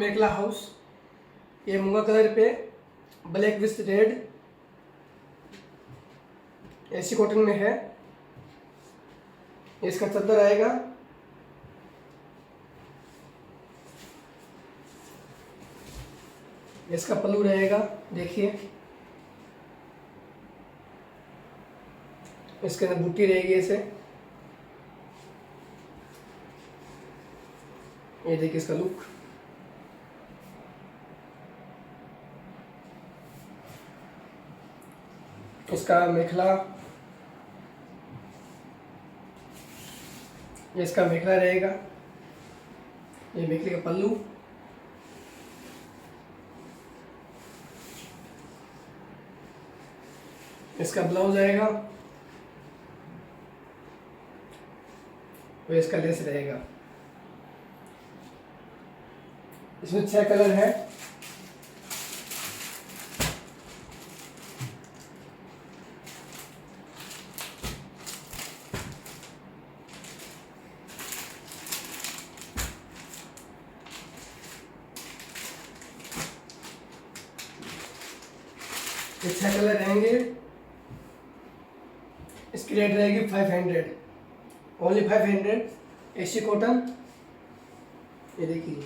मेखला house. ये मूंगा colour पे black with red AC cotton में है। इसका चादर आएगा, इसका पल्लू रहेगा, देखिए इसके अंदर बूटी रहेगी ऐसे। ये देखिए इसका लुक। इसका मेखला, ये इसका मेखला रहेगा, ये मेखले का पल्लू, इसका ब्लाउज आएगा, और इसका लेस रहेगा। इसमें 6 कलर है। ये 6 कलर रहेंगे। इसकी रेट रहेगी 500, ओनली 500 एसी कॉटन। ये देखिए